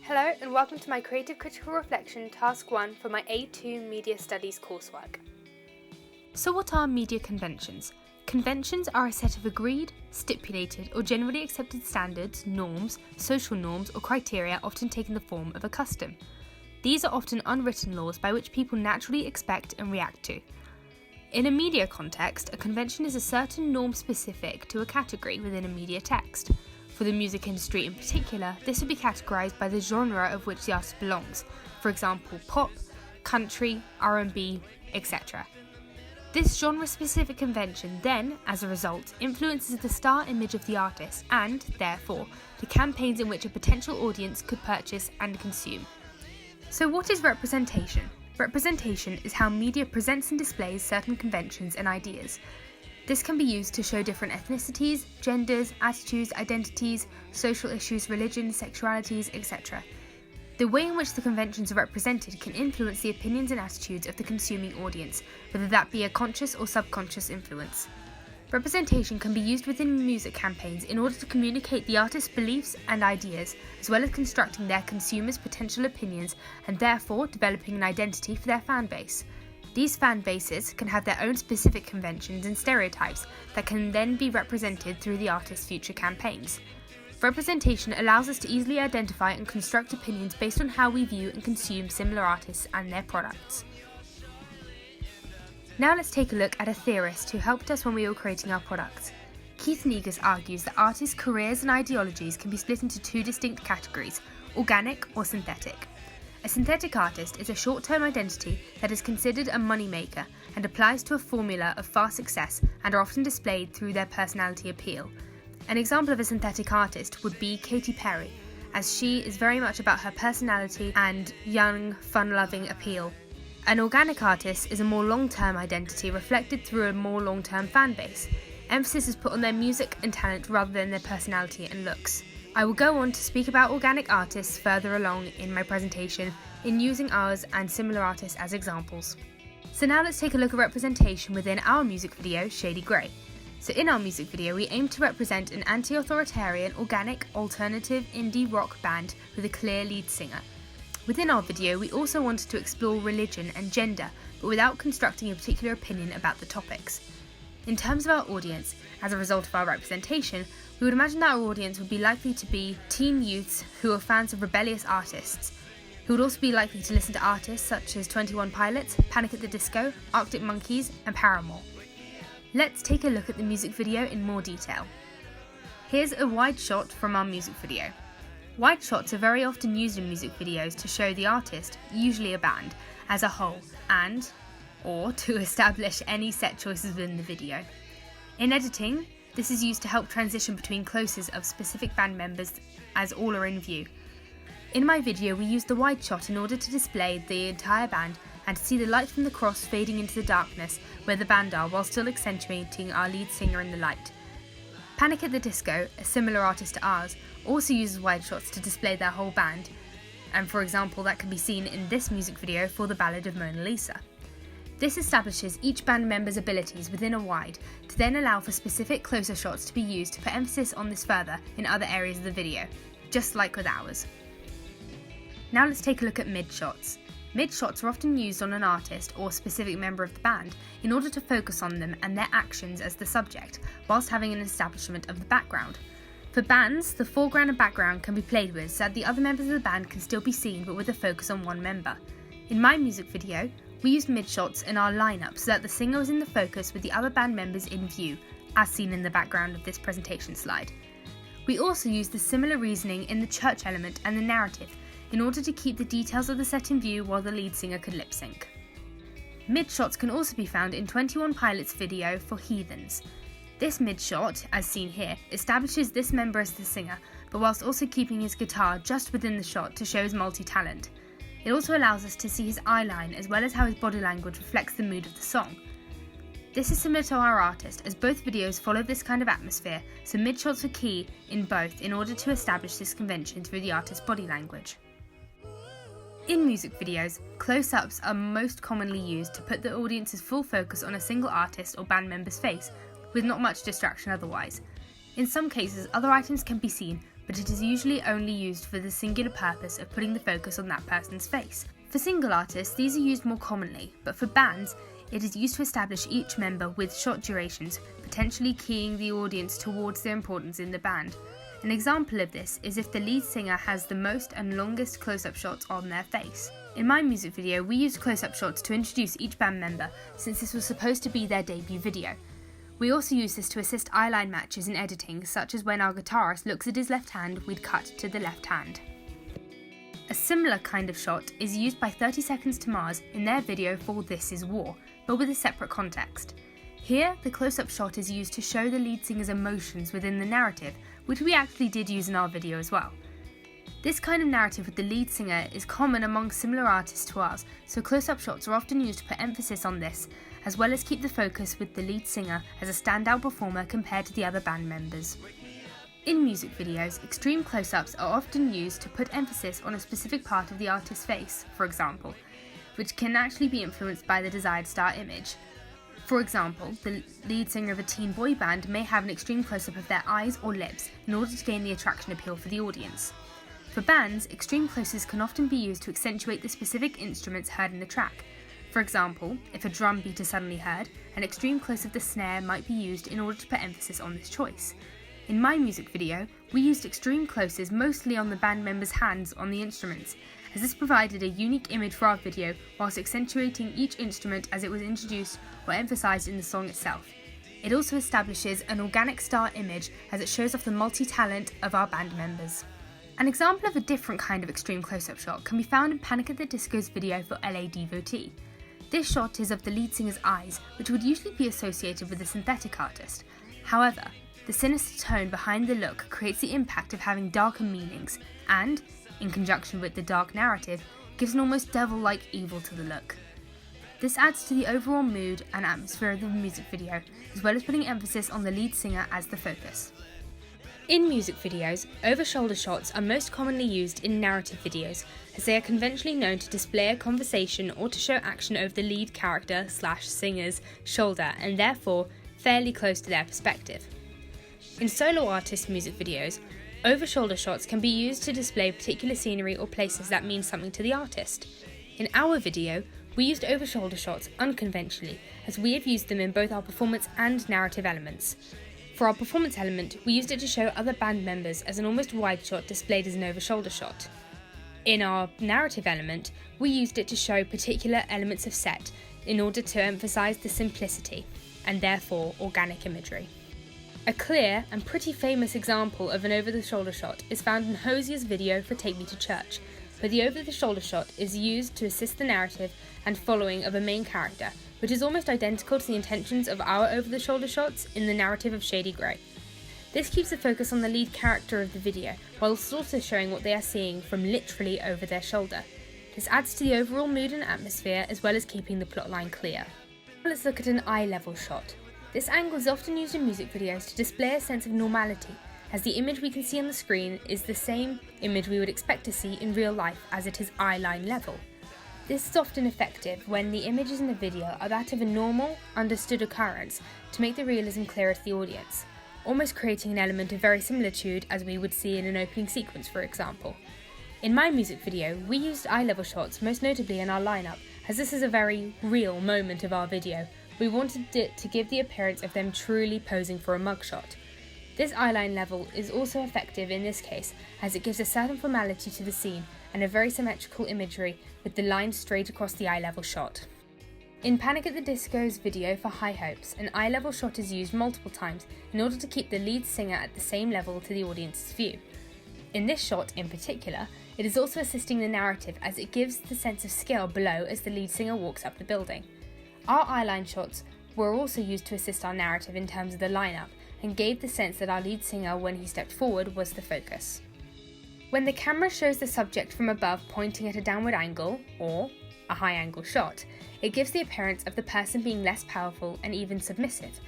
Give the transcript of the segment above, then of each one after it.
Hello and welcome to my Creative Critical Reflection Task 1 for my A2 Media Studies coursework. So what are media conventions? Conventions are a set of agreed, stipulated or generally accepted standards, norms, social norms or criteria often taking the form of a custom. These are often unwritten laws by which people naturally expect and react to. In a media context, a convention is a certain norm specific to a category within a media text. For the music industry in particular, this would be categorised by the genre of which the artist belongs, for example pop, country, R&B, etc. This genre-specific convention then, as a result, influences the star image of the artist and, therefore, the campaigns in which a potential audience could purchase and consume. So what is representation? Representation is how media presents and displays certain conventions and ideas. This can be used to show different ethnicities, genders, attitudes, identities, social issues, religion, sexualities, etc. The way in which the conventions are represented can influence the opinions and attitudes of the consuming audience, whether that be a conscious or subconscious influence. Representation can be used within music campaigns in order to communicate the artist's beliefs and ideas, as well as constructing their consumers' potential opinions and therefore developing an identity for their fan base. These fan bases can have their own specific conventions and stereotypes that can then be represented through the artist's future campaigns. Representation allows us to easily identify and construct opinions based on how we view and consume similar artists and their products. Now let's take a look at a theorist who helped us when we were creating our products. Keith Negus argues that artists' careers and ideologies can be split into two distinct categories, organic or synthetic. A synthetic artist is a short-term identity that is considered a moneymaker and applies to a formula of fast success and are often displayed through their personality appeal. An example of a synthetic artist would be Katy Perry, as she is very much about her personality and young, fun-loving appeal. An organic artist is a more long-term identity reflected through a more long-term fan base. Emphasis is put on their music and talent rather than their personality and looks. I will go on to speak about organic artists further along in my presentation in using ours and similar artists as examples. So now let's take a look at representation within our music video, Shady Grey. So in our music video, we aim to represent an anti-authoritarian, organic, alternative, indie rock band with a clear lead singer. Within our video, we also wanted to explore religion and gender, but without constructing a particular opinion about the topics. In terms of our audience, as a result of our representation, we would imagine that our audience would be likely to be teen youths who are fans of rebellious artists, who would also be likely to listen to artists such as 21 Pilots, Panic at the Disco, Arctic Monkeys, and Paramore. Let's take a look at the music video in more detail. Here's a wide shot from our music video. Wide shots are very often used in music videos to show the artist, usually a band, as a whole or to establish any set choices within the video. In editing, this is used to help transition between closes of specific band members as all are in view. In my video, we used the wide shot in order to display the entire band and to see the light from the cross fading into the darkness where the band are while still accentuating our lead singer in the light. Panic at the Disco, a similar artist to ours, also uses wide shots to display their whole band, and for example that can be seen in this music video for the Ballad of Mona Lisa. This establishes each band member's abilities within a wide to then allow for specific closer shots to be used to put emphasis on this further in other areas of the video, just like with ours. Now let's take a look at mid shots. Mid shots are often used on an artist or specific member of the band in order to focus on them and their actions as the subject, whilst having an establishment of the background. For bands, the foreground and background can be played with so that the other members of the band can still be seen but with a focus on one member. In my music video, we used mid-shots in our lineup so that the singer was in the focus with the other band members in view, as seen in the background of this presentation slide. We also used the similar reasoning in the church element and the narrative in order to keep the details of the set in view while the lead singer could lip sync. Mid-shots can also be found in 21 Pilots' video for Heathens. This mid-shot, as seen here, establishes this member as the singer, but whilst also keeping his guitar just within the shot to show his multi-talent. It also allows us to see his eyeline as well as how his body language reflects the mood of the song. This is similar to our artist, as both videos follow this kind of atmosphere, so mid-shots are key in both in order to establish this convention through the artist's body language. In music videos, close-ups are most commonly used to put the audience's full focus on a single artist or band member's face, with not much distraction otherwise. In some cases, other items can be seen, but it is usually only used for the singular purpose of putting the focus on that person's face. For single artists, these are used more commonly, but for bands, it is used to establish each member with shot durations, potentially keying the audience towards their importance in the band. An example of this is if the lead singer has the most and longest close-up shots on their face. In my music video, we used close-up shots to introduce each band member, since this was supposed to be their debut video. We also use this to assist eyeline matches in editing, such as when our guitarist looks at his left hand, we'd cut to the left hand. A similar kind of shot is used by 30 Seconds to Mars in their video for This Is War, but with a separate context. Here, the close-up shot is used to show the lead singer's emotions within the narrative, which we actually did use in our video as well. This kind of narrative with the lead singer is common among similar artists to ours, so close-up shots are often used to put emphasis on this, as well as keep the focus with the lead singer as a standout performer compared to the other band members. In music videos, extreme close-ups are often used to put emphasis on a specific part of the artist's face, for example, which can actually be influenced by the desired star image. For example, the lead singer of a teen boy band may have an extreme close-up of their eyes or lips in order to gain the attraction appeal for the audience. For bands, extreme close-ups can often be used to accentuate the specific instruments heard in the track. For example, if a drum beat is suddenly heard, an extreme close of the snare might be used in order to put emphasis on this choice. In my music video, we used extreme closes mostly on the band members' hands on the instruments, as this provided a unique image for our video whilst accentuating each instrument as it was introduced or emphasised in the song itself. It also establishes an organic star image as it shows off the multi-talent of our band members. An example of a different kind of extreme close-up shot can be found in Panic at the Disco's video for LA Devotee. This shot is of the lead singer's eyes, which would usually be associated with a synthetic artist. However, the sinister tone behind the look creates the impact of having darker meanings and, in conjunction with the dark narrative, gives an almost devil-like evil to the look. This adds to the overall mood and atmosphere of the music video, as well as putting emphasis on the lead singer as the focus. In music videos, over-shoulder shots are most commonly used in narrative videos, as they are conventionally known to display a conversation or to show action over the lead character/singer's shoulder and therefore fairly close to their perspective. In solo artist music videos, over-shoulder shots can be used to display particular scenery or places that mean something to the artist. In our video, we used over-shoulder shots unconventionally, as we have used them in both our performance and narrative elements. For our performance element, we used it to show other band members as an almost wide shot displayed as an over-shoulder shot. In our narrative element, we used it to show particular elements of set in order to emphasise the simplicity and therefore organic imagery. A clear and pretty famous example of an over-the-shoulder shot is found in Hosier's video for Take Me to Church, where the over-the-shoulder shot is used to assist the narrative and following of a main character, which is almost identical to the intentions of our over-the-shoulder shots in the narrative of Shady Grey. This keeps the focus on the lead character of the video, whilst also showing what they are seeing from literally over their shoulder. This adds to the overall mood and atmosphere, as well as keeping the plotline clear. Let's look at an eye-level shot. This angle is often used in music videos to display a sense of normality, as the image we can see on the screen is the same image we would expect to see in real life as it is eye-line level. This is often effective when the images in the video are that of a normal, understood occurrence to make the realism clearer to the audience, almost creating an element of verisimilitude as we would see in an opening sequence, for example. In my music video, we used eye-level shots most notably in our lineup, as this is a very real moment of our video. We wanted it to give the appearance of them truly posing for a mugshot. This eyeline level is also effective in this case, as it gives a certain formality to the scene and a very symmetrical imagery with the line straight across the eye level shot. In Panic at the Disco's video for High Hopes, an eye level shot is used multiple times in order to keep the lead singer at the same level to the audience's view. In this shot in particular, it is also assisting the narrative as it gives the sense of scale below as the lead singer walks up the building. Our eyeline shots were also used to assist our narrative in terms of the lineup and gave the sense that our lead singer, when he stepped forward, was the focus. When the camera shows the subject from above pointing at a downward angle, or a high angle shot, it gives the appearance of the person being less powerful and even submissive.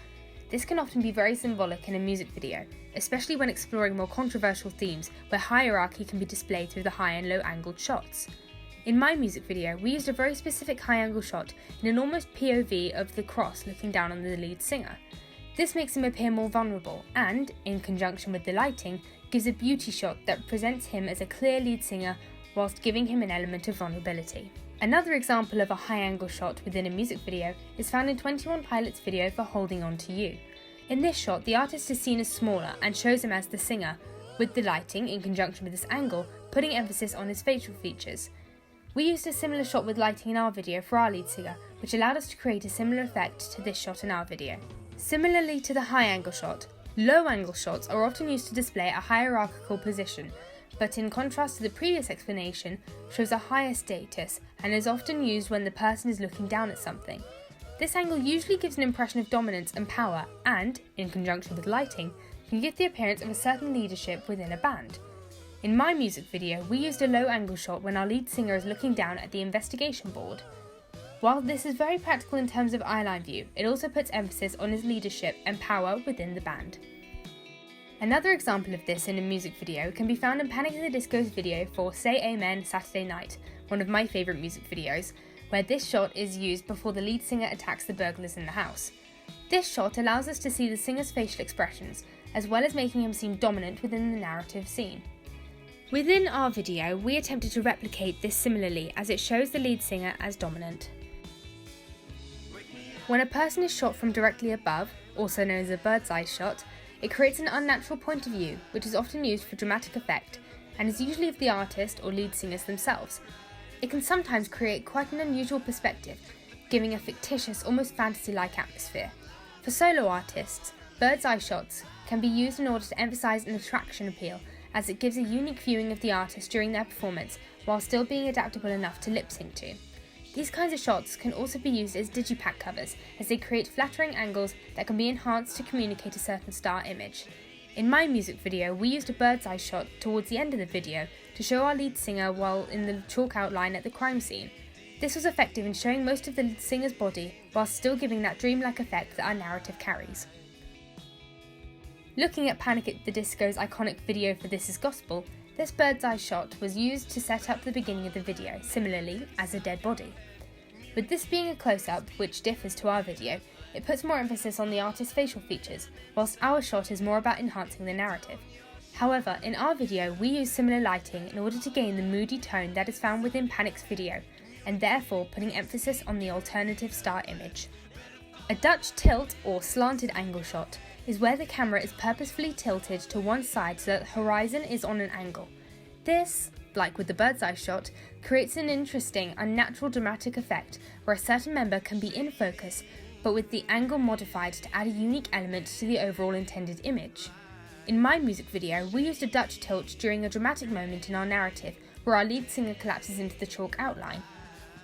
This can often be very symbolic in a music video, especially when exploring more controversial themes where hierarchy can be displayed through the high and low angled shots. In my music video, we used a very specific high angle shot in an almost POV of the cross looking down on the lead singer. This makes him appear more vulnerable and, in conjunction with the lighting, gives a beauty shot that presents him as a clear lead singer whilst giving him an element of vulnerability. Another example of a high-angle shot within a music video is found in 21 Pilots' video for Holding On To You. In this shot, the artist is seen as smaller and shows him as the singer, with the lighting, in conjunction with this angle, putting emphasis on his facial features. We used a similar shot with lighting in our video for our lead singer, which allowed us to create a similar effect to this shot in our video. Similarly to the high-angle shot, low-angle shots are often used to display a hierarchical position, but in contrast to the previous explanation, shows a higher status and is often used when the person is looking down at something. This angle usually gives an impression of dominance and power and, in conjunction with lighting, can give the appearance of a certain leadership within a band. In my music video, we used a low-angle shot when our lead singer is looking down at the investigation board. While this is very practical in terms of eyeline view, it also puts emphasis on his leadership and power within the band. Another example of this in a music video can be found in Panic at the Disco's video for Say Amen Saturday Night, one of my favourite music videos, where this shot is used before the lead singer attacks the burglars in the house. This shot allows us to see the singer's facial expressions, as well as making him seem dominant within the narrative scene. Within our video, we attempted to replicate this similarly as it shows the lead singer as dominant. When a person is shot from directly above, also known as a bird's eye shot, it creates an unnatural point of view, which is often used for dramatic effect, and is usually of the artist or lead singers themselves. It can sometimes create quite an unusual perspective, giving a fictitious, almost fantasy-like atmosphere. For solo artists, bird's eye shots can be used in order to emphasise an attraction appeal, as it gives a unique viewing of the artist during their performance, while still being adaptable enough to lip-sync to. These kinds of shots can also be used as digipack covers, as they create flattering angles that can be enhanced to communicate a certain star image. In my music video, we used a bird's eye shot towards the end of the video to show our lead singer while in the chalk outline at the crime scene. This was effective in showing most of the singer's body, while still giving that dreamlike effect that our narrative carries. Looking at Panic at the Disco's iconic video for This Is Gospel, this bird's eye shot was used to set up the beginning of the video, similarly as a dead body. With this being a close-up, which differs to our video, it puts more emphasis on the artist's facial features, whilst our shot is more about enhancing the narrative. However, in our video, we use similar lighting in order to gain the moody tone that is found within Panic's video, and therefore putting emphasis on the alternative star image. A Dutch tilt or slanted angle shot is where the camera is purposefully tilted to one side so that the horizon is on an angle. This, like with the bird's eye shot, creates an interesting, unnatural dramatic effect where a certain member can be in focus, but with the angle modified to add a unique element to the overall intended image. In my music video, we used a Dutch tilt during a dramatic moment in our narrative where our lead singer collapses into the chalk outline.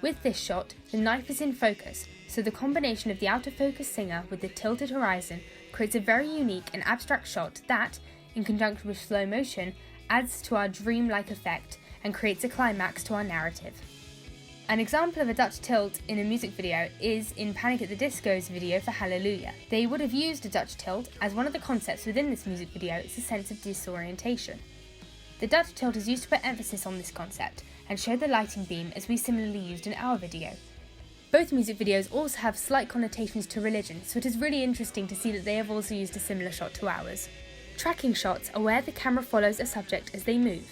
With this shot, the knife is in focus, so the combination of the out of focus singer with the tilted horizon creates a very unique and abstract shot that, in conjunction with slow motion, adds to our dreamlike effect and creates a climax to our narrative. An example of a Dutch tilt in a music video is in Panic at the Disco's video for Hallelujah. They would have used a Dutch tilt as one of the concepts within this music video is a sense of disorientation. The Dutch tilt is used to put emphasis on this concept and show the lighting beam as we similarly used in our video. Both music videos also have slight connotations to religion, so it is really interesting to see that they have also used a similar shot to ours. Tracking shots are where the camera follows a subject as they move.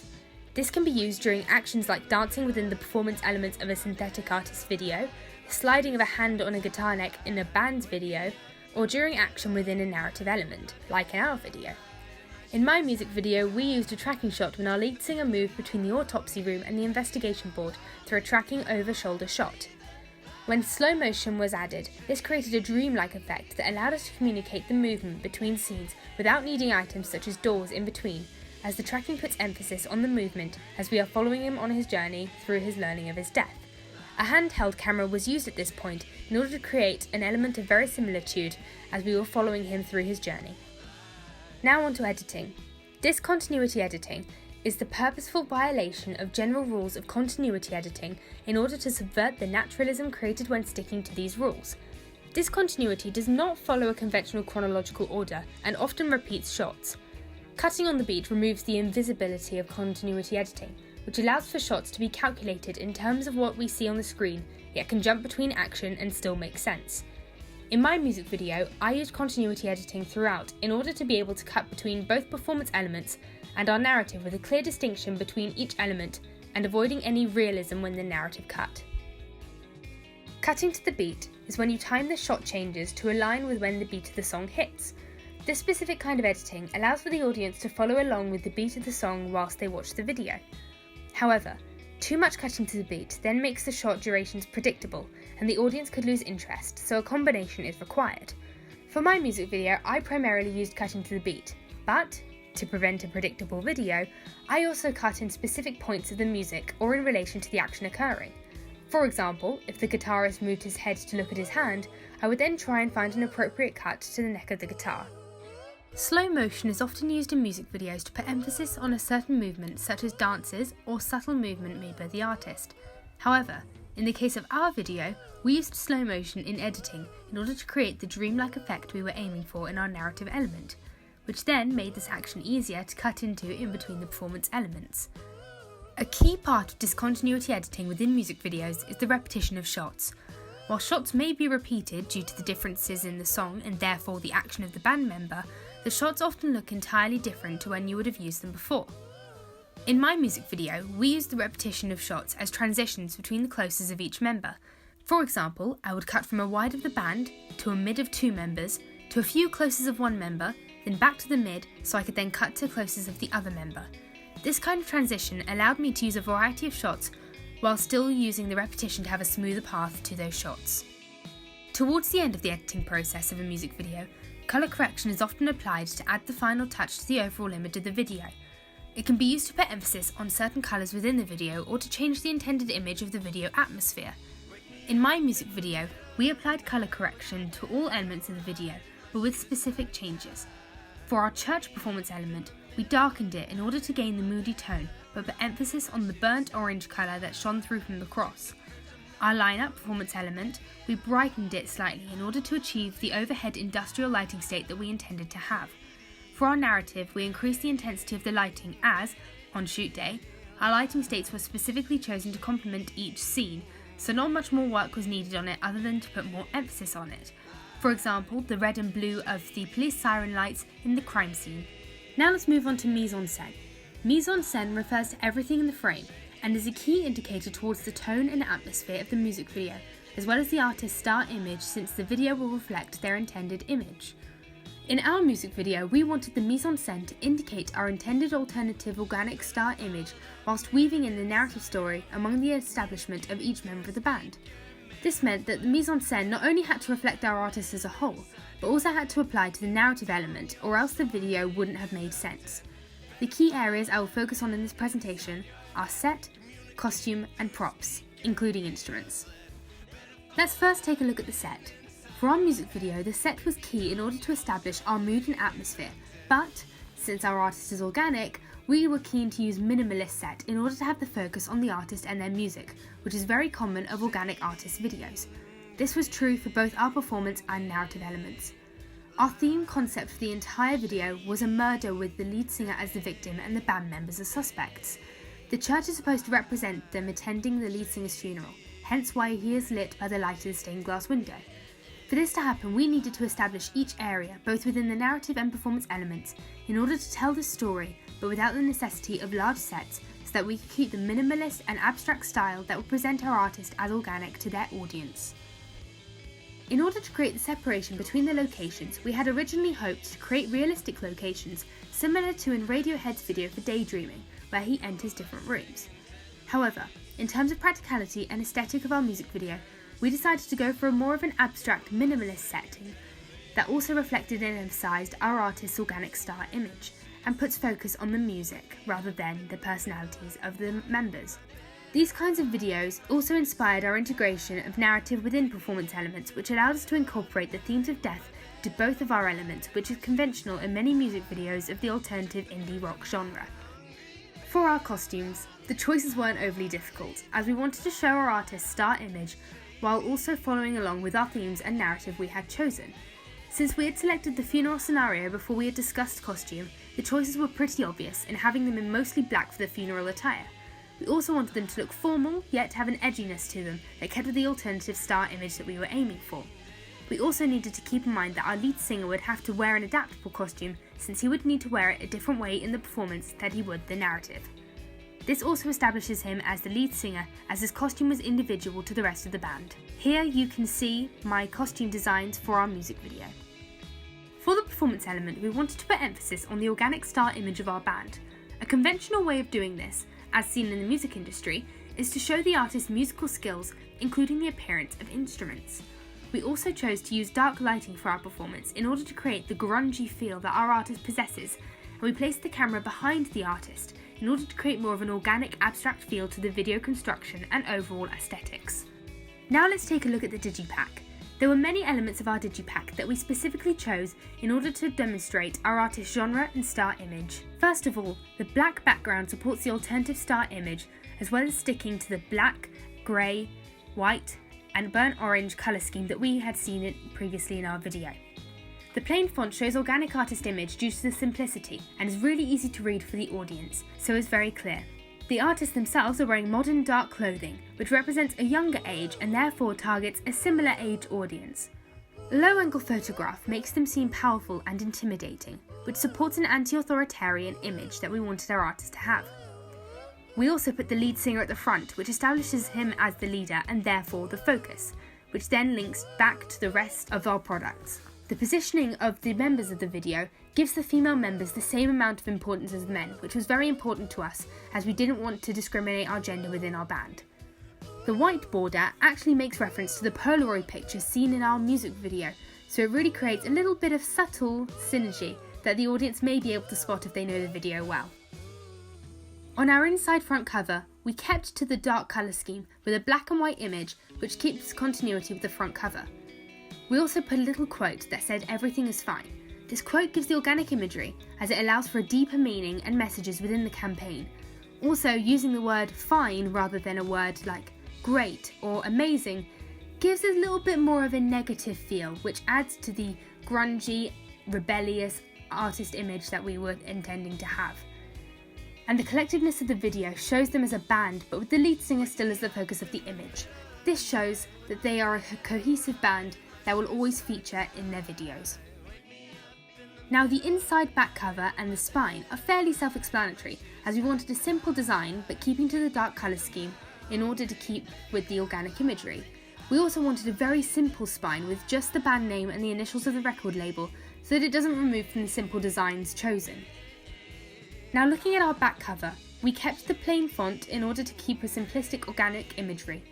This can be used during actions like dancing within the performance elements of a synthetic artist's video, sliding of a hand on a guitar neck in a band's video, or during action within a narrative element, like in our video. In my music video, we used a tracking shot when our lead singer moved between the autopsy room and the investigation board through a tracking over-shoulder shot. When slow motion was added, this created a dreamlike effect that allowed us to communicate the movement between scenes without needing items such as doors in between, as the tracking puts emphasis on the movement as we are following him on his journey through his learning of his death. A handheld camera was used at this point in order to create an element of verisimilitude as we were following him through his journey. Now on to editing. Discontinuity editing is the purposeful violation of general rules of continuity editing in order to subvert the naturalism created when sticking to these rules. Discontinuity does not follow a conventional chronological order and often repeats shots. Cutting on the beat removes the invisibility of continuity editing, which allows for shots to be calculated in terms of what we see on the screen, yet can jump between action and still make sense. In my music video, I used continuity editing throughout in order to be able to cut between both performance elements and our narrative with a clear distinction between each element and avoiding any realism when the narrative cut. Cutting to the beat is when you time the shot changes to align with when the beat of the song hits. This specific kind of editing allows for the audience to follow along with the beat of the song whilst they watch the video. However, too much cutting to the beat then makes the shot durations predictable and the audience could lose interest, so a combination is required. For my music video, I primarily used cutting to the beat, but to prevent a predictable video, I also cut in specific points of the music or in relation to the action occurring. For example, if the guitarist moved his head to look at his hand, I would then try and find an appropriate cut to the neck of the guitar. Slow motion is often used in music videos to put emphasis on a certain movement, such as dances or subtle movement made by the artist. However, in the case of our video, we used slow motion in editing in order to create the dreamlike effect we were aiming for in our narrative element, which then made this action easier to cut into in between the performance elements. A key part of discontinuity editing within music videos is the repetition of shots. While shots may be repeated due to the differences in the song and therefore the action of the band member, the shots often look entirely different to when you would have used them before. In my music video, we used the repetition of shots as transitions between the closes of each member. For example, I would cut from a wide of the band, to a mid of two members, to a few closes of one member, then back to the mid so I could then cut to closes of the other member. This kind of transition allowed me to use a variety of shots while still using the repetition to have a smoother path to those shots. Towards the end of the editing process of a music video, colour correction is often applied to add the final touch to the overall image of the video. It can be used to put emphasis on certain colours within the video or to change the intended image of the video atmosphere. In my music video, we applied colour correction to all elements of the video, but with specific changes. For our church performance element, we darkened it in order to gain the moody tone, but put emphasis on the burnt orange colour that shone through from the cross. Our line-up performance element, we brightened it slightly in order to achieve the overhead industrial lighting state that we intended to have. For our narrative, we increased the intensity of the lighting as, on shoot day, our lighting states were specifically chosen to complement each scene, so not much more work was needed on it other than to put more emphasis on it. For example, the red and blue of the police siren lights in the crime scene. Now let's move on to mise-en-scène. Mise-en-scène refers to everything in the frame, and is a key indicator towards the tone and atmosphere of the music video, as well as the artist's star image, since the video will reflect their intended image. In our music video, we wanted the mise-en-scène to indicate our intended alternative organic star image whilst weaving in the narrative story among the establishment of each member of the band. This meant that the mise-en-scène not only had to reflect our artist as a whole, but also had to apply to the narrative element, or else the video wouldn't have made sense. The key areas I will focus on in this presentation are set, costume and props, including instruments. Let's first take a look at the set. For our music video, the set was key in order to establish our mood and atmosphere, but since our artist is organic, we were keen to use minimalist set in order to have the focus on the artist and their music, which is very common of organic artist videos. This was true for both our performance and narrative elements. Our theme concept for the entire video was a murder with the lead singer as the victim and the band members as suspects. The church is supposed to represent them attending the lead singer's funeral, hence why he is lit by the light of the stained glass window. For this to happen, we needed to establish each area, both within the narrative and performance elements, in order to tell the story, but without the necessity of large sets, so that we could keep the minimalist and abstract style that would present our artist as organic to their audience. In order to create the separation between the locations, we had originally hoped to create realistic locations similar to in Radiohead's video for Daydreaming, where he enters different rooms. However, in terms of practicality and aesthetic of our music video, we decided to go for more of an abstract, minimalist setting that also reflected and emphasised our artist's organic star image, and puts focus on the music rather than the personalities of the members. These kinds of videos also inspired our integration of narrative within performance elements, which allowed us to incorporate the themes of death to both of our elements, which is conventional in many music videos of the alternative indie rock genre. For our costumes, the choices weren't overly difficult, as we wanted to show our artist's star image while also following along with our themes and narrative we had chosen. Since we had selected the funeral scenario before we had discussed costume, the choices were pretty obvious in having them in mostly black for the funeral attire. We also wanted them to look formal, yet have an edginess to them that kept with the alternative star image that we were aiming for. We also needed to keep in mind that our lead singer would have to wear an adaptable costume, since he would need to wear it a different way in the performance than he would the narrative. This also establishes him as the lead singer, as his costume was individual to the rest of the band. Here you can see my costume designs for our music video. For the performance element, we wanted to put emphasis on the organic star image of our band. A conventional way of doing this, as seen in the music industry, is to show the artist's musical skills, including the appearance of instruments. We also chose to use dark lighting for our performance in order to create the grungy feel that our artist possesses, and we placed the camera behind the artist in order to create more of an organic, abstract feel to the video construction and overall aesthetics. Now let's take a look at the digipack. There were many elements of our digipack that we specifically chose in order to demonstrate our artist's genre and star image. First of all, the black background supports the alternative star image, as well as sticking to the black, grey, white and burnt orange colour scheme that we had seen it previously in our video. The plain font shows organic artist image due to the simplicity and is really easy to read for the audience, so is very clear. The artists themselves are wearing modern dark clothing, which represents a younger age and therefore targets a similar age audience. A low-angle photograph makes them seem powerful and intimidating, which supports an anti-authoritarian image that we wanted our artist to have. We also put the lead singer at the front, which establishes him as the leader and therefore the focus, which then links back to the rest of our products. The positioning of the members of the video gives the female members the same amount of importance as the men, which was very important to us as we didn't want to discriminate our gender within our band. The white border actually makes reference to the Polaroid picture seen in our music video, so it really creates a little bit of subtle synergy that the audience may be able to spot if they know the video well. On our inside front cover, we kept to the dark colour scheme with a black and white image which keeps continuity with the front cover. We also put a little quote that said "everything is fine." This quote gives the organic imagery as it allows for a deeper meaning and messages within the campaign. Also, using the word fine rather than a word like great or amazing gives a little bit more of a negative feel, which adds to the grungy, rebellious artist image that we were intending to have. And the collectiveness of the video shows them as a band, but with the lead singer still as the focus of the image. This shows that they are a cohesive band that will always feature in their videos. Now the inside back cover and the spine are fairly self-explanatory, as we wanted a simple design but keeping to the dark colour scheme in order to keep with the organic imagery. We also wanted a very simple spine with just the band name and the initials of the record label so that it doesn't remove from the simple designs chosen. Now looking at our back cover, we kept the plain font in order to keep a simplistic organic imagery,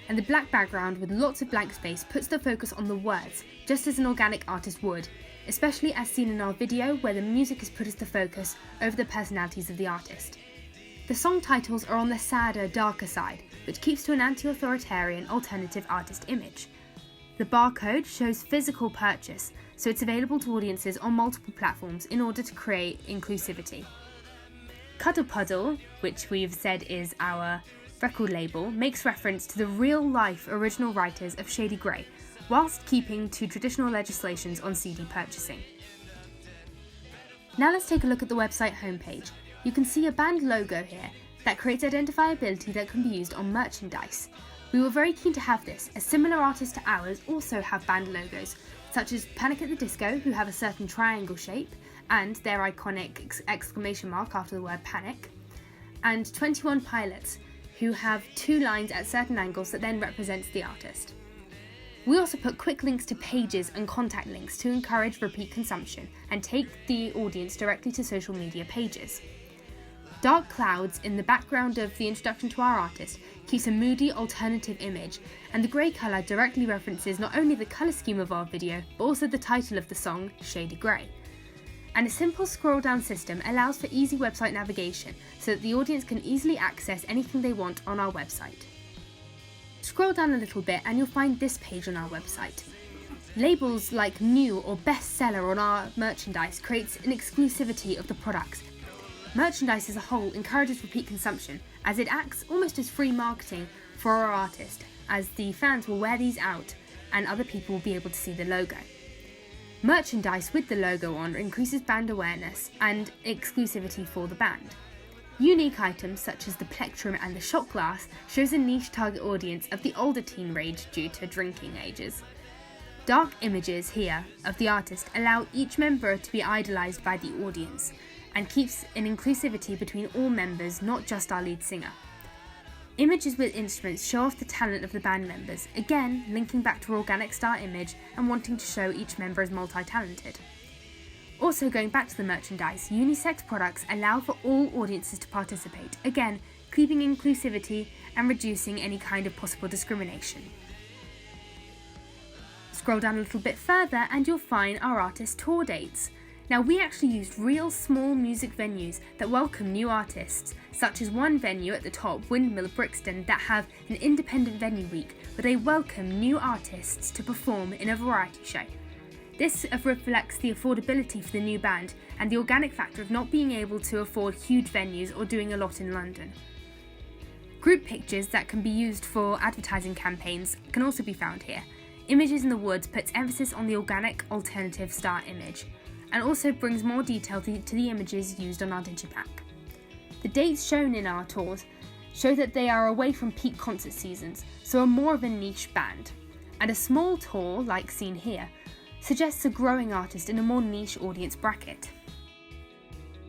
and the black background with lots of blank space puts the focus on the words, just as an organic artist would, especially as seen in our video where the music is put as the focus over the personalities of the artist. The song titles are on the sadder, darker side, which keeps to an anti-authoritarian alternative artist image. The barcode shows physical purchase, so it's available to audiences on multiple platforms in order to create inclusivity. Cuddle Puddle, which we've said is our record label, makes reference to the real-life original writers of Shady Grey, whilst keeping to traditional legislations on CD purchasing. Now let's take a look at the website homepage. You can see a band logo here that creates identifiability that can be used on merchandise. We were very keen to have this, as similar artists to ours also have band logos, such as Panic at the Disco, who have a certain triangle shape, and their iconic exclamation mark after the word panic, and 21 Pilots, who have two lines at certain angles that then represents the artist. We also put quick links to pages and contact links to encourage repeat consumption and take the audience directly to social media pages. Dark clouds in the background of the introduction to our artist keeps a moody alternative image, and the grey colour directly references not only the colour scheme of our video, but also the title of the song, Shady Grey. And a simple scroll down system allows for easy website navigation so that the audience can easily access anything they want on our website. Scroll down a little bit and you'll find this page on our website. Labels like new or bestseller on our merchandise creates an exclusivity of the products. Merchandise as a whole encourages repeat consumption, as it acts almost as free marketing for our artist, as the fans will wear these out and other people will be able to see the logo. Merchandise with the logo on increases band awareness and exclusivity for the band. Unique items such as the plectrum and the shot glass shows a niche target audience of the older teen rage due to drinking ages. Dark images here of the artist allow each member to be idolised by the audience and keeps an inclusivity between all members, not just our lead singer. Images with instruments show off the talent of the band members, again linking back to our organic star image and wanting to show each member as multi-talented. Also going back to the merchandise, unisex products allow for all audiences to participate, again keeping inclusivity and reducing any kind of possible discrimination. Scroll down a little bit further and you'll find our artist tour dates. Now we actually used real small music venues that welcome new artists, such as one venue at the top, Windmill Brixton, that have an independent venue week where they welcome new artists to perform in a variety show. This reflects the affordability for the new band and the organic factor of not being able to afford huge venues or doing a lot in London. Group pictures that can be used for advertising campaigns can also be found here. Images in the Woods puts emphasis on the organic alternative star image and also brings more detail to the images used on our digipack. The dates shown in our tours show that they are away from peak concert seasons, so are more of a niche band. And a small tour, like seen here, suggests a growing artist in a more niche audience bracket.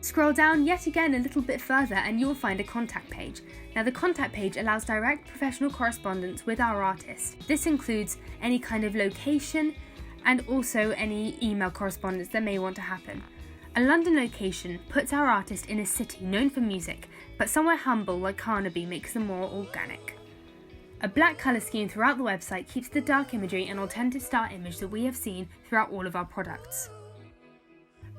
Scroll down yet again a little bit further and you'll find a contact page. Now the contact page allows direct professional correspondence with our artist. This includes any kind of location and also any email correspondence that may want to happen. A London location puts our artist in a city known for music, but somewhere humble like Carnaby makes them more organic. A black colour scheme throughout the website keeps the dark imagery and alternative star image that we have seen throughout all of our products.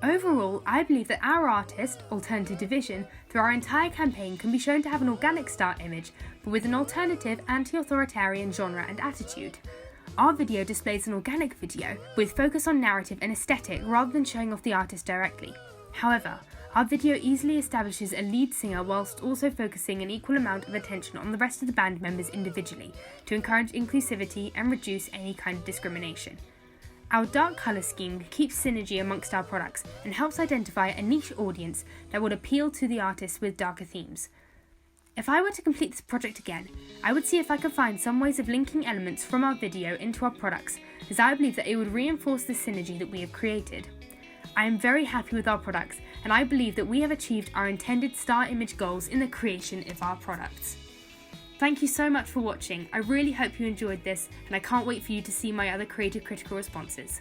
Overall, I believe that our artist, Alternative Division, through our entire campaign can be shown to have an organic star image, but with an alternative, anti-authoritarian genre and attitude. Our video displays an organic video with focus on narrative and aesthetic rather than showing off the artist directly. However, our video easily establishes a lead singer whilst also focusing an equal amount of attention on the rest of the band members individually to encourage inclusivity and reduce any kind of discrimination. Our dark colour scheme keeps synergy amongst our products and helps identify a niche audience that would appeal to the artists with darker themes. If I were to complete this project again, I would see if I could find some ways of linking elements from our video into our products, as I believe that it would reinforce the synergy that we have created. I am very happy with our products, and I believe that we have achieved our intended star image goals in the creation of our products. Thank you so much for watching. I really hope you enjoyed this, and I can't wait for you to see my other creative critical responses.